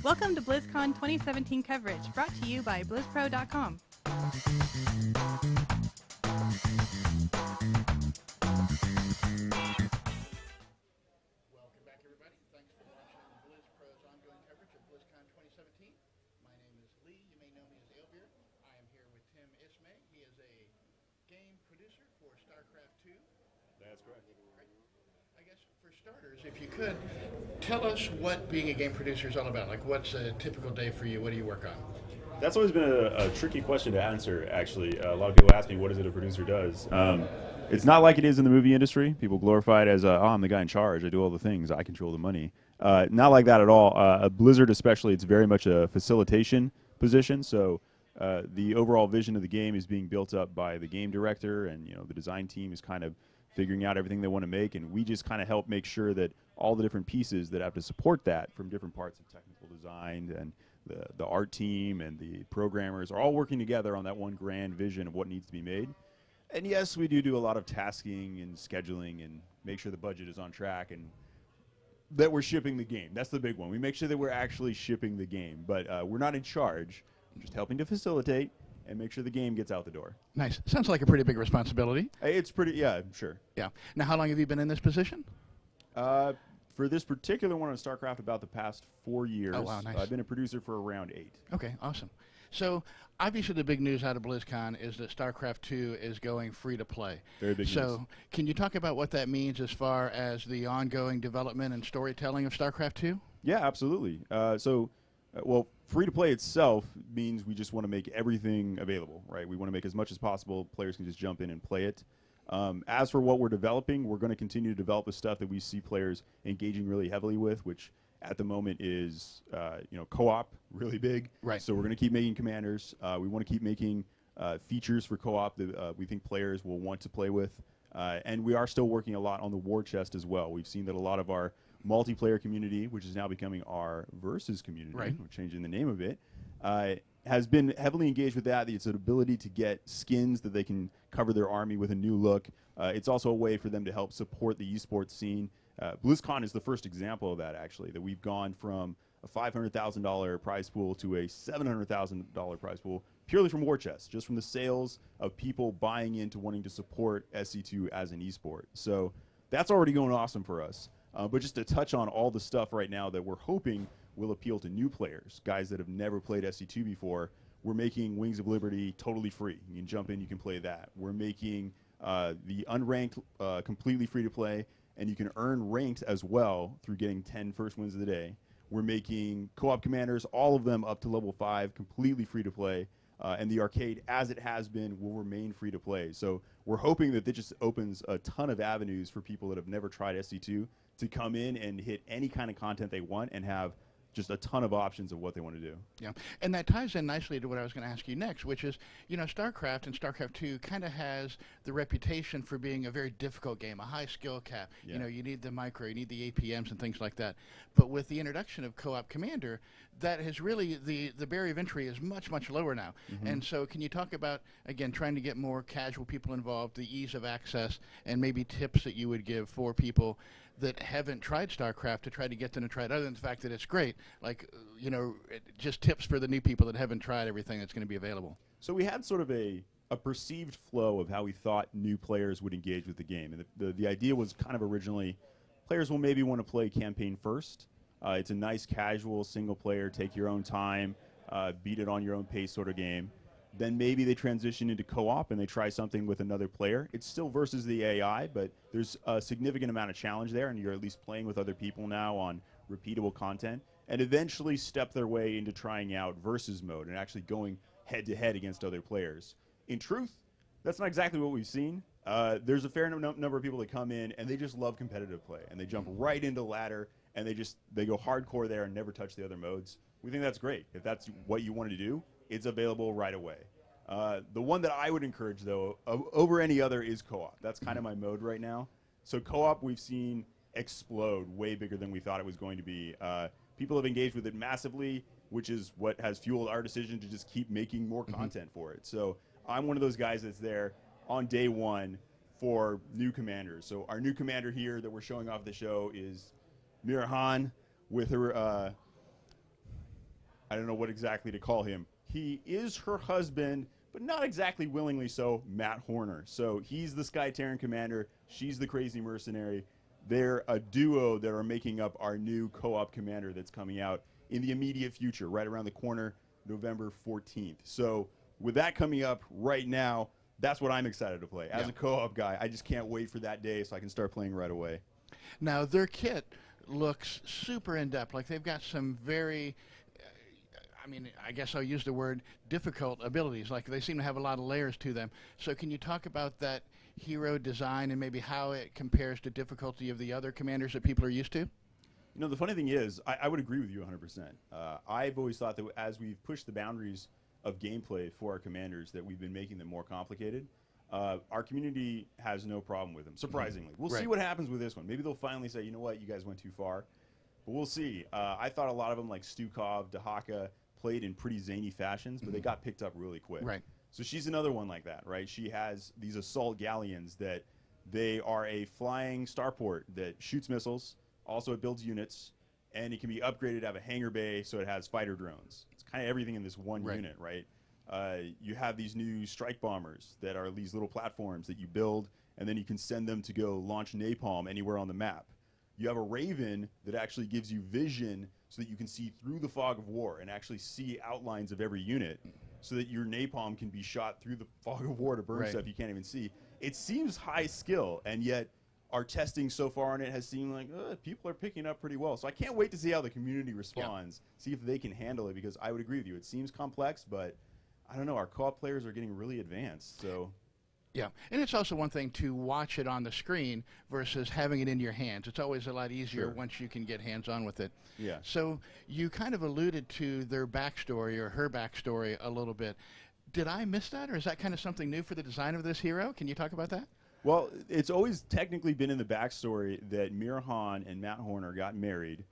Welcome to BlizzCon 2017 coverage, brought to you by BlizzPro.com. Welcome back, everybody. Thanks for watching BlizzPro's ongoing coverage of BlizzCon 2017. My name is Lee. You may know me as Alebeer. I am here with Tim Ismay. He is a game producer for StarCraft II. That's correct. Great. I guess for starters, if you could, tell us what being a game producer is all about. Like, what's a typical day for you? What do you work on? That's always been a tricky question to answer, actually. A lot of people ask me, what is it a producer does? It's not like it is in the movie industry. People glorify it as, oh, I'm the guy in charge. I do all the things. I control the money. Not like that at all. At Blizzard especially, it's very much a facilitation position. So the overall vision of the game is being built up by the game director, and the design team is kind of figuring out everything they want to make, and we just kind of help make sure that all the different pieces that have to support that from different parts of technical design and the art team and the programmers are all working together on that one grand vision of what needs to be made. And yes, we do a lot of tasking and scheduling and make sure the budget is on track and that we're shipping the game. That's the big one. We make sure that we're actually shipping the game, but we're not in charge. We're just helping to facilitate and make sure the game gets out the door. Nice. Sounds like a pretty big responsibility. It's pretty, yeah, sure. Yeah. Now, how long have you been in this position? For this particular one on StarCraft, about the past 4 years. Oh, wow, nice. I've been a producer for around 8. Okay, awesome. So, obviously the big news out of BlizzCon is that StarCraft II is going free to play. Very big news. So, can you talk about what that means as far as the ongoing development and storytelling of StarCraft II? Yeah, absolutely. Well, free to play itself means we just want to make everything available, right? We want to make as much as possible. Players can just jump in and play it. As for what we're developing, we're going to continue to develop the stuff that we see players engaging really heavily with, which at the moment is co-op, really big. Right. So we're going to keep making commanders. We want to keep making features for co-op that we think players will want to play with. And we are still working a lot on the war chest as well. We've seen that a lot of our multiplayer community, which is now becoming our versus community, right. We're changing the name of it, has been heavily engaged with that. It's an ability to get skins that they can cover their army with a new look. It's also a way for them to help support the esports scene. BlizzCon is the first example of that, actually, that we've gone from a $500,000 prize pool to a $700,000 prize pool purely from war chests, just from the sales of people buying into wanting to support SC2 as an esport. So that's already going awesome for us. But just to touch on all the stuff right now that we're hoping will appeal to new players, guys that have never played SC2 before, we're making Wings of Liberty totally free. You can jump in, you can play that. We're making the unranked completely free to play, and you can earn ranked as well through getting 10 first wins of the day. We're making co-op commanders, all of them up to level 5, completely free to play. And the arcade, as it has been, will remain free to play. So we're hoping that this just opens a ton of avenues for people that have never tried SC2 to come in and hit any kind of content they want and have just a ton of options of what they want to do. Yeah, and that ties in nicely to what I was going to ask you next, which is, StarCraft and StarCraft II kind of has the reputation for being a very difficult game, a high skill cap. Yeah. You need the micro, you need the APMs and things like that. But with the introduction of Co-op Commander, that has really, the barrier of entry is much, much lower now. Mm-hmm. And so can you talk about, again, trying to get more casual people involved, the ease of access, and maybe tips that you would give for people that haven't tried StarCraft to try to get them to try it, other than the fact that it's great, like, just tips for the new people that haven't tried everything that's going to be available. So we had sort of a perceived flow of how we thought new players would engage with the game. And the idea was kind of originally, players will maybe want to play campaign first. It's a nice casual single player, take your own time, beat it on your own pace sort of game. Then maybe they transition into co-op and they try something with another player. It's still versus the AI, but there's a significant amount of challenge there, and you're at least playing with other people now on repeatable content, and eventually step their way into trying out versus mode and actually going head-to-head against other players. In truth, that's not exactly what we've seen. There's a fair number of people that come in, and they just love competitive play, and they jump right into ladder, and they go hardcore there and never touch the other modes. We think that's great. If that's what you wanted to do, it's available right away. The one that I would encourage, though, over any other is co-op. That's kind of my mode right now. So co-op we've seen explode way bigger than we thought it was going to be. People have engaged with it massively, which is what has fueled our decision to just keep making more content for it. So I'm one of those guys that's there on day one for new commanders. So our new commander here that we're showing off the show is Mirahan with her I don't know what exactly to call him. He is her husband, but not exactly willingly so, Matt Horner. So he's the Sky Terran commander. She's the crazy mercenary. They're a duo that are making up our new co-op commander that's coming out in the immediate future, right around the corner, November 14th. So with that coming up right now, that's what I'm excited to play. As a co-op guy, I just can't wait for that day so I can start playing right away. Now, their kit looks super in-depth. Like, they've got some very, I mean, I guess I'll use the word difficult abilities. Like, they seem to have a lot of layers to them. So can you talk about that hero design and maybe how it compares to difficulty of the other commanders that people are used to? You know, the funny thing is, I would agree with you 100%. I've always thought that as we've pushed the boundaries of gameplay for our commanders, that we've been making them more complicated. Our community has no problem with them, surprisingly. We'll see what happens with this one. Maybe they'll finally say, you know what, you guys went too far. But we'll see. I thought a lot of them, like Stukov, Dahaka, played in pretty zany fashions, but they got picked up really quick. Right. So she's another one like that, right? She has these assault galleons that they are a flying starport that shoots missiles. Also, it builds units, and it can be upgraded to have a hangar bay, so it has fighter drones. It's kind of everything in this one unit, right? You have these new strike bombers that are these little platforms that you build, and then you can send them to go launch napalm anywhere on the map. You have a Raven that actually gives you vision so that you can see through the fog of war and actually see outlines of every unit so that your napalm can be shot through the fog of war to burn stuff you can't even see. It seems high skill, and yet our testing so far on it has seemed like people are picking up pretty well. So I can't wait to see how the community responds, see if they can handle it, because I would agree with you. It seems complex, but I don't know. Our co-op players are getting really advanced. So yeah, and it's also one thing to watch it on the screen versus having it in your hands. It's always a lot easier once you can get hands-on with it. Yeah. So you kind of alluded to their backstory or her backstory a little bit. Did I miss that, or is that kind of something new for the design of this hero? Can you talk about that? Well, it's always technically been in the backstory that Mirahan and Matt Horner got married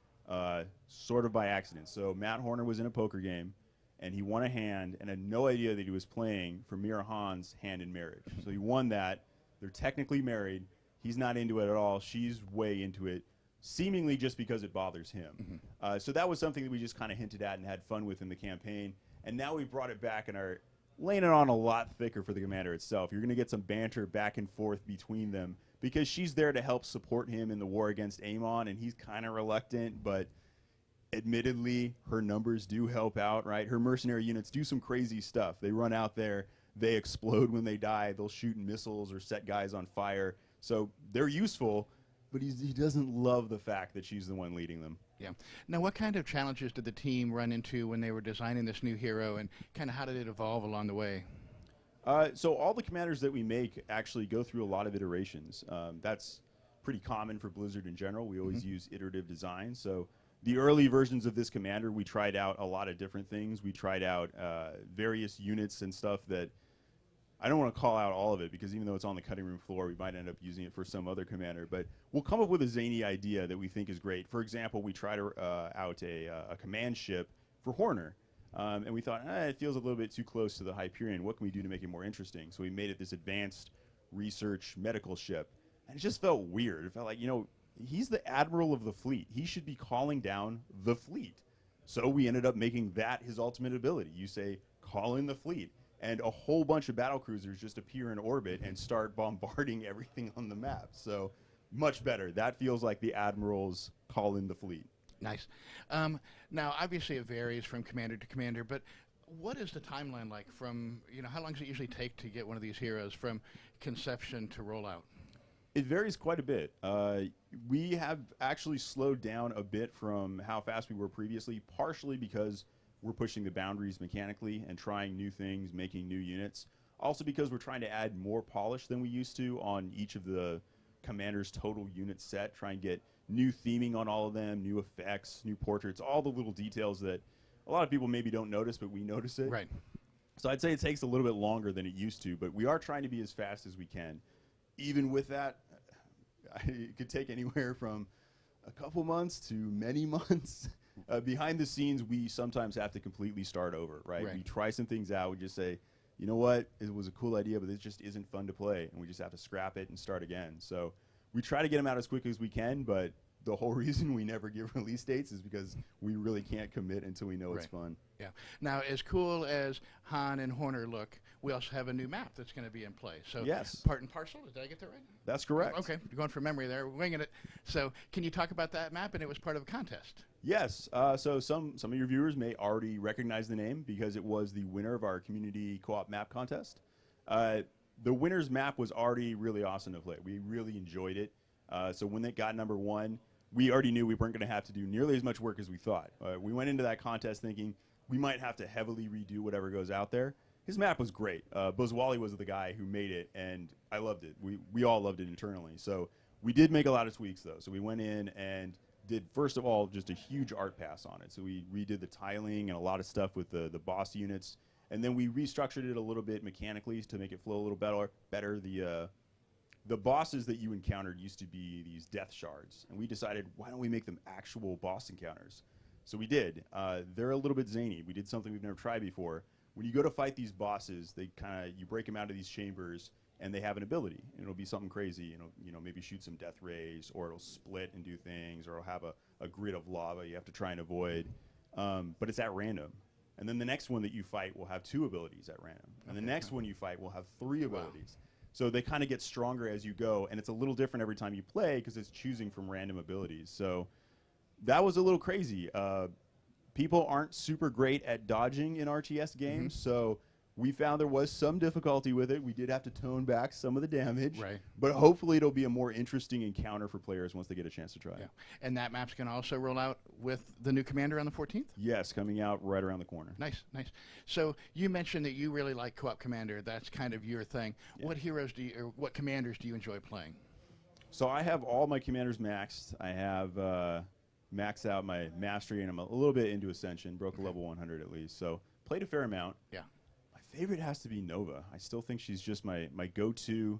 sort of by accident. So Matt Horner was in a poker game, and he won a hand and had no idea that he was playing for Mirahan's hand in marriage. So he won that. They're technically married. He's not into it at all. She's way into it, seemingly just because it bothers him. So that was something that we just kind of hinted at and had fun with in the campaign. And now we brought it back and are laying it on a lot thicker for the commander itself. You're going to get some banter back and forth between them because she's there to help support him in the war against Amon, and he's kind of reluctant, but admittedly, her numbers do help out, right? Her mercenary units do some crazy stuff. They run out there, they explode when they die, they'll shoot missiles or set guys on fire. So they're useful, but he doesn't love the fact that she's the one leading them. Yeah. Now, what kind of challenges did the team run into when they were designing this new hero, and kind of how did it evolve along the way? So all the commanders that we make actually go through a lot of iterations. That's pretty common for Blizzard in general. We always use iterative design. So the early versions of this commander, we tried out a lot of different things. We tried out various units and stuff that I don't want to call out all of it, because even though it's on the cutting room floor, we might end up using it for some other commander. But we'll come up with a zany idea that we think is great. For example, we tried out a command ship for Horner. And we thought, it feels a little bit too close to the Hyperion. What can we do to make it more interesting? So we made it this advanced research medical ship. And it just felt weird. It felt like, he's the admiral of the fleet. He should be calling down the fleet. So we ended up making that his ultimate ability. You say, call in the fleet, and a whole bunch of battle cruisers just appear in orbit and start bombarding everything on the map. So much better. That feels like the admirals call in the fleet. Nice. Now, obviously, it varies from commander to commander, but what is the timeline like from, how long does it usually take to get one of these heroes from conception to rollout? It varies quite a bit. We have actually slowed down a bit from how fast we were previously, partially because we're pushing the boundaries mechanically and trying new things, making new units. Also because we're trying to add more polish than we used to on each of the commander's total unit set, try and get new theming on all of them, new effects, new portraits, all the little details that a lot of people maybe don't notice, but we notice it. Right. So I'd say it takes a little bit longer than it used to, but we are trying to be as fast as we can. Even with that, it could take anywhere from a couple months to many months. Behind the scenes, we sometimes have to completely start over, right? We try some things out. We just say, you know what, it was a cool idea, but it just isn't fun to play, and we just have to scrap it and start again. So we try to get them out as quickly as we can, but the whole reason we never give release dates is because we really can't commit until we know it's fun. Yeah. Now, as cool as Han and Horner look, we also have a new map that's going to be in play. So, yes. Part and parcel. Did I get that right? That's correct. Okay. You're going from memory there. We're winging it. So, can you talk about that map? And it was part of a contest. Yes. So some of your viewers may already recognize the name because it was the winner of our community co-op map contest. The winner's map was already really awesome to play. We really enjoyed it. So when it got number 1, we already knew we weren't going to have to do nearly as much work as we thought. We went into that contest thinking we might have to heavily redo whatever goes out there. His map was great. BlizzWally was the guy who made it, and I loved it. We all loved it internally. So we did make a lot of tweaks, though. So we went in and did, first of all, just a huge art pass on it. So we redid the tiling and a lot of stuff with the boss units. And then we restructured it a little bit mechanically to make it flow a little better. The bosses that you encountered used to be these death shards, and we decided, why don't we make them actual boss encounters? So we did. They're a little bit zany. We did something we've never tried before. When you go to fight these bosses, you break them out of these chambers, and they have an ability, and it'll be something crazy. Maybe shoot some death rays, or it'll split and do things, or it'll have a grid of lava you have to try and avoid. But it's at random. And then the next one that you fight will have 2 abilities at random. And the next one you fight will have 3 abilities. So they kind of get stronger as you go, and it's a little different every time you play because it's choosing from random abilities. So that was a little crazy. People aren't super great at dodging in RTS games, so we found there was some difficulty with it. We did have to tone back some of the damage, but hopefully it'll be a more interesting encounter for players once they get a chance to try it. And that map's going to also roll out with the new Commander on the 14th? Yes, coming out right around the corner. Nice, nice. So you mentioned that you really like co-op Commander. That's kind of your thing. Yeah. What heroes or what commanders do you enjoy playing? So I have all my commanders maxed. I have maxed out my mastery, and I'm a little bit into Ascension. Broke a level 100 at least. So played a fair amount. Yeah. Favorite has to be Nova. I still think she's just my go-to.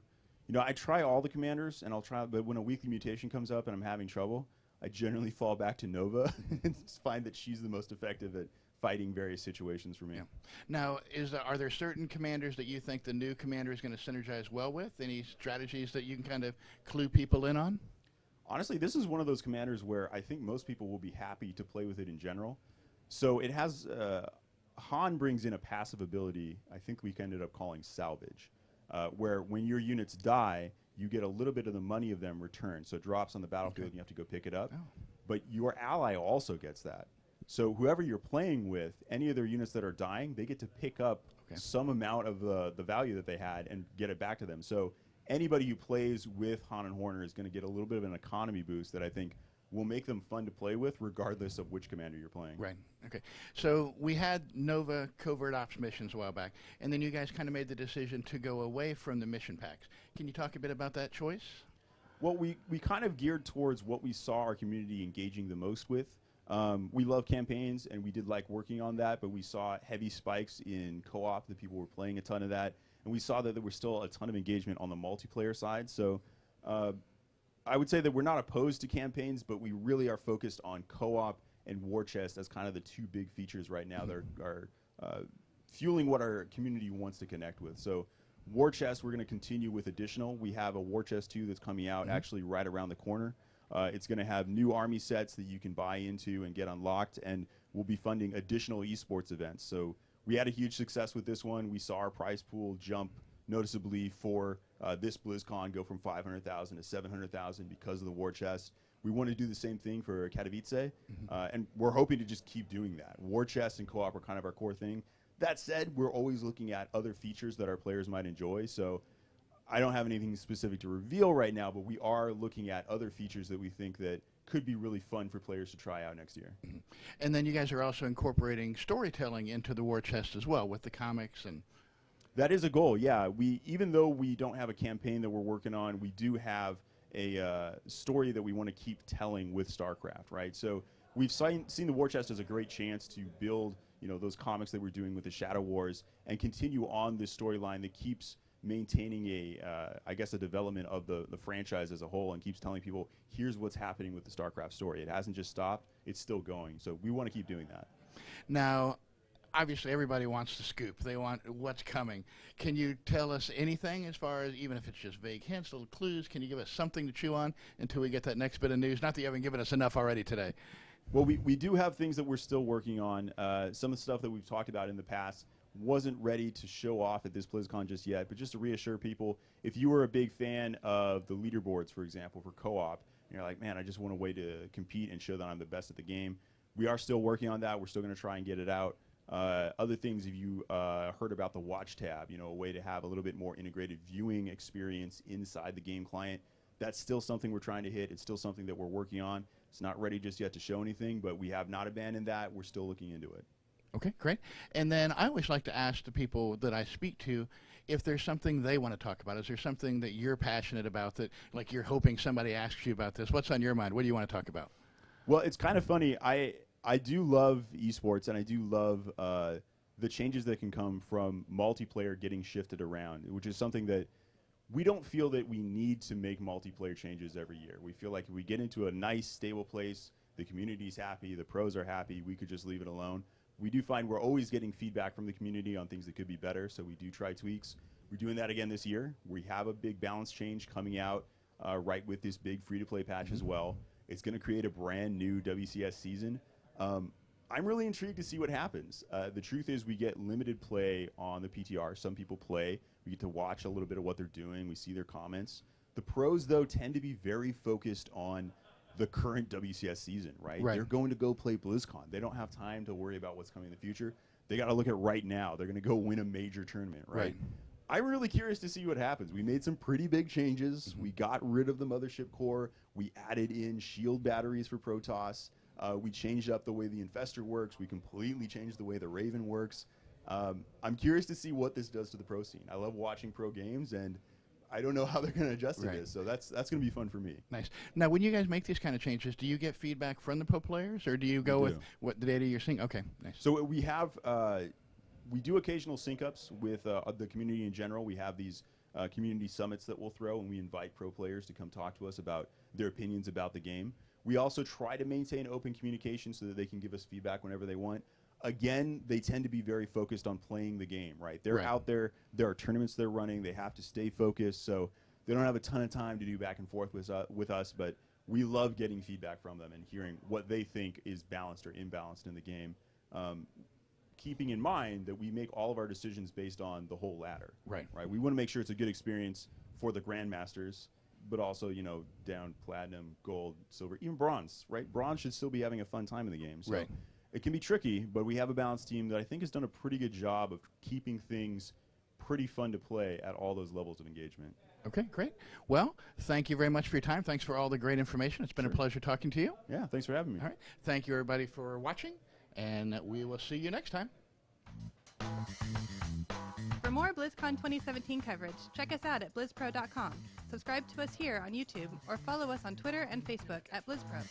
I try all the commanders, and but when a weekly mutation comes up and I'm having trouble, I generally fall back to Nova and find that she's the most effective at fighting various situations for me. Yeah. Now, are there certain commanders that you think the new commander is going to synergize well with? Any strategies that you can kind of clue people in on? Honestly, this is one of those commanders where I think most people will be happy to play with it in general. So it has... Han brings in a passive ability I think we ended up calling Salvage, where when your units die, you get a little bit of the money of them returned. So it drops on the battlefield and you have to go pick it up. But your ally also gets that. So whoever you're playing with, any of their units that are dying, they get to pick up some amount of the value that they had and get it back to them. So anybody who plays with Han and Horner is going to get a little bit of an economy boost that I think will make them fun to play with regardless of which commander you're playing. Right. Okay. So we had Nova covert ops missions a while back, and then you guys kind of made the decision to go away from the mission packs. Can you talk a bit about that choice? Well, we kind of geared towards what we saw our community engaging the most with. We love campaigns, and we did like working on that, but we saw heavy spikes in co-op that people were playing a ton of that, and we saw that there was still a ton of engagement on the multiplayer side. So I would say that we're not opposed to campaigns, but we really are focused on co-op and war chest as kind of the 2 big features right now that are fueling what our community wants to connect with. So war chest, we're going to continue with additional. We have a war chest 2 that's coming out actually right around the corner. It's going to have new army sets that you can buy into and get unlocked, and we'll be funding additional esports events. So we had a huge success with this one. We saw our prize pool jump noticeably for this BlizzCon, go from 500,000 to 700,000 because of the war chest. We want to do the same thing for Katowice, and we're hoping to just keep doing that. War chest and co-op are kind of our core thing. That said, we're always looking at other features that our players might enjoy. So I don't have anything specific to reveal right now, but we are looking at other features that we think that could be really fun for players to try out next year. And then you guys are also incorporating storytelling into the war chest as well with the comics and... That is a goal, yeah. Even though we don't have a campaign that we're working on, we do have a story that we want to keep telling with StarCraft, right? So we've seen the War Chest as a great chance to build, those comics that we're doing with the Shadow Wars and continue on this storyline that keeps maintaining a development of the franchise as a whole and keeps telling people, here's what's happening with the StarCraft story. It hasn't just stopped, it's still going. So we want to keep doing that. Now, obviously everybody wants the scoop. They want what's coming. Can you tell us anything as far as, even if it's just vague hints, little clues? Can you give us something to chew on until we get that next bit of news? Not that you haven't given us enough already today. Well, we do have things that we're still working on. Some of the stuff that we've talked about in the past wasn't ready to show off at this BlizzCon just yet, but just to reassure people, if you were a big fan of the leaderboards, for example, for co-op, and you're like, man, I just want a way to compete and show that I'm the best at the game, we are still working on that. We're still going to try and get it out. Other things, if you heard about the Watch tab, a way to have a little bit more integrated viewing experience inside the game client, that's still something we're trying to hit. It's still something that we're working on. It's not ready just yet to show anything, but we have not abandoned that. We're still looking into it. Okay, great. And then I always like to ask the people that I speak to if there's something they want to talk about. Is there something that you're passionate about that, like, you're hoping somebody asks you about this? What's on your mind? What do you want to talk about? Well, it's kind of funny. I do love esports, and I do love the changes that can come from multiplayer getting shifted around, which is something that we don't feel that we need to make multiplayer changes every year. We feel like if we get into a nice, stable place, the community's happy, the pros are happy, we could just leave it alone. We do find we're always getting feedback from the community on things that could be better, so we do try tweaks. We're doing that again this year. We have a big balance change coming out right with this big free-to-play patch as well. It's going to create a brand new WCS season. I'm really intrigued to see what happens. The truth is we get limited play on the PTR. Some people play. We get to watch a little bit of what they're doing. We see their comments. The pros, though, tend to be very focused on the current WCS season, right? They're going to go play BlizzCon. They don't have time to worry about what's coming in the future. They got to look at right now. They're going to go win a major tournament, right? I'm really curious to see what happens. We made some pretty big changes. We got rid of the mothership core. We added in shield batteries for Protoss. We changed up the way the Infestor works. We completely changed the way the Raven works. I'm curious to see what this does to the pro scene. I love watching pro games, and I don't know how they're going to adjust to this, so that's going to be fun for me. Nice. Now, when you guys make these kind of changes, do you get feedback from the pro players, or do you go with what the data you're seeing? Okay, nice. So we have, we do occasional sync-ups with the community in general. We have these community summits that we'll throw, and we invite pro players to come talk to us about their opinions about the game. We also try to maintain open communication so that they can give us feedback whenever they want. Again, they tend to be very focused on playing the game, right? They're out there. There are tournaments they're running. They have to stay focused, so they don't have a ton of time to do back and forth with us, but we love getting feedback from them and hearing what they think is balanced or imbalanced in the game, keeping in mind that we make all of our decisions based on the whole ladder. Right. We want to make sure it's a good experience for the Grandmasters, but also, down platinum, gold, silver, even bronze, right? Bronze should still be having a fun time in the game. So it can be tricky, but we have a balanced team that I think has done a pretty good job of keeping things pretty fun to play at all those levels of engagement. Okay, great. Well, thank you very much for your time. Thanks for all the great information. It's been a pleasure talking to you. Yeah, thanks for having me. All right. Thank you, everybody, for watching, and we will see you next time. For more BlizzCon 2017 coverage, check us out at blizzpro.com. Subscribe to us here on YouTube or follow us on Twitter and Facebook at BlizzPro.